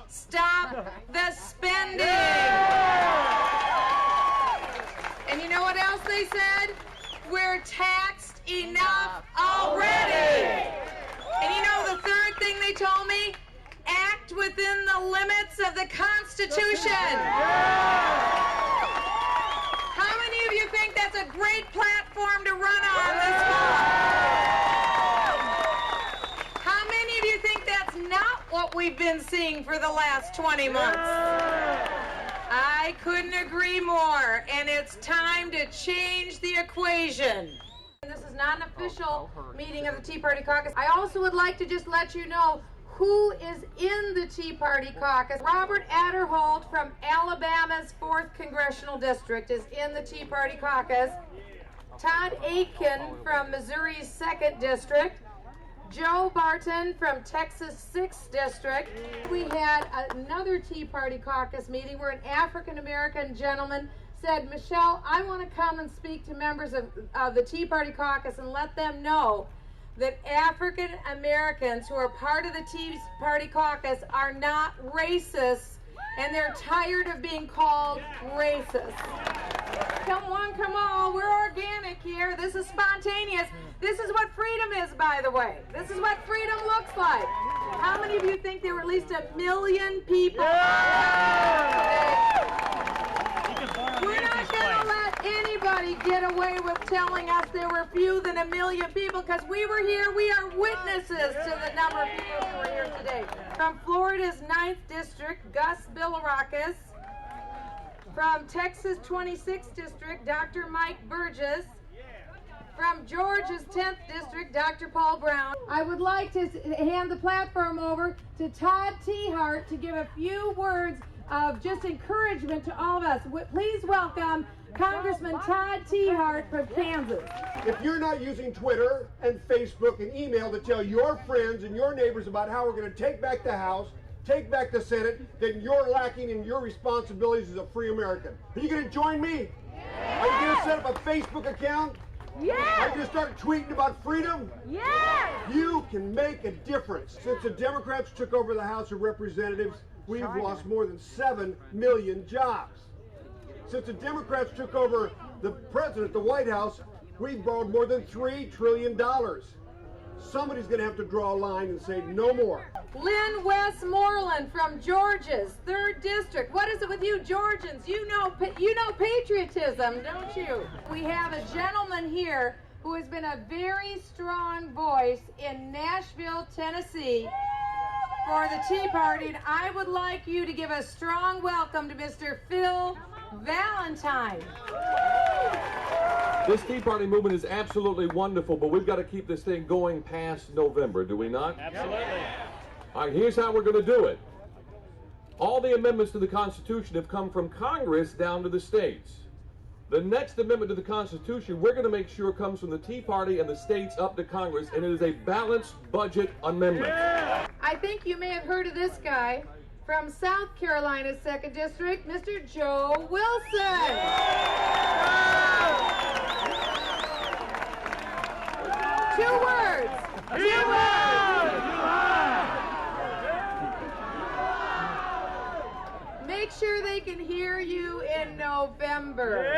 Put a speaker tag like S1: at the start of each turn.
S1: Stop the spending. And you know what else they said? We're taxed enough already. And you know the third thing they told me? Act within the limits of the Constitution. How many of you think that's a great platform to run on this fall? How many of you think that's not what we've been seeing for the last 20 months? I couldn't agree more, and it's time to change the equation. This is not an official meeting of the Tea Party Caucus. I also would like to just let you know who is in the Tea Party Caucus. Robert Adderholt from Alabama's 4th Congressional District is in the Tea Party Caucus. Todd Aitken from Missouri's 2nd District. Joe Barton from Texas' 6th District. We had another Tea Party Caucus meeting where an African-American gentleman said, Michelle, I want to come and speak to members of the Tea Party Caucus and let them know that African Americans who are part of the Tea Party Caucus are not racist, and they're tired of being called racist. Come on, we're organic here. This is spontaneous. This is what freedom is, by the way. This is what freedom looks like. How many of you think there were at least 1 million people? We're not going to let anybody get away with telling us there were fewer than 1 million people, because we were here. We are witnesses to the number of people who were here today. From Florida's 9th District, Gus Bilirakis. From Texas' 26th District, Dr. Mike Burgess. From Georgia's 10th District, Dr. Paul Brown. I would like to hand the platform over to Todd Tiehart to give a few words of just encouragement to all of us. Please welcome Congressman Todd Tiehart from Kansas.
S2: If you're not using Twitter and Facebook and email to tell your friends and your neighbors about how we're going to take back the House, take back the Senate, then you're lacking in your responsibilities as a free American. Are you going to join me? Are you going to set up a Facebook account?
S3: Yeah.
S2: Are you going to start tweeting about freedom?
S3: Yeah.
S2: You can make a difference. Since the Democrats took over the House of Representatives, we've lost more than 7 million jobs. Since the Democrats took over the president, the White House, we've borrowed more than $3 trillion. Somebody's going to have to draw a line and say no more.
S1: Lynn Westmoreland from Georgia's 3rd District. What is it with you Georgians? You know patriotism, don't you? We have a gentleman here who has been a very strong voice in Nashville, Tennessee for the Tea Party, and I would like you to give a strong welcome to Mr. Phil Valentine.
S4: This Tea Party movement is absolutely wonderful, but we've got to keep this thing going past November, do we not?
S5: Absolutely.
S4: All right, here's how we're going to do it. All the amendments to the Constitution have come from Congress down to the states. The next amendment to the Constitution, we're going to make sure comes from the Tea Party and the states up to Congress, and it is a balanced budget amendment.
S5: Yeah.
S1: I think you may have heard of this guy from South Carolina's 2nd District, Mr. Joe Wilson. 2 words. 2 words. Make sure they can hear you in November.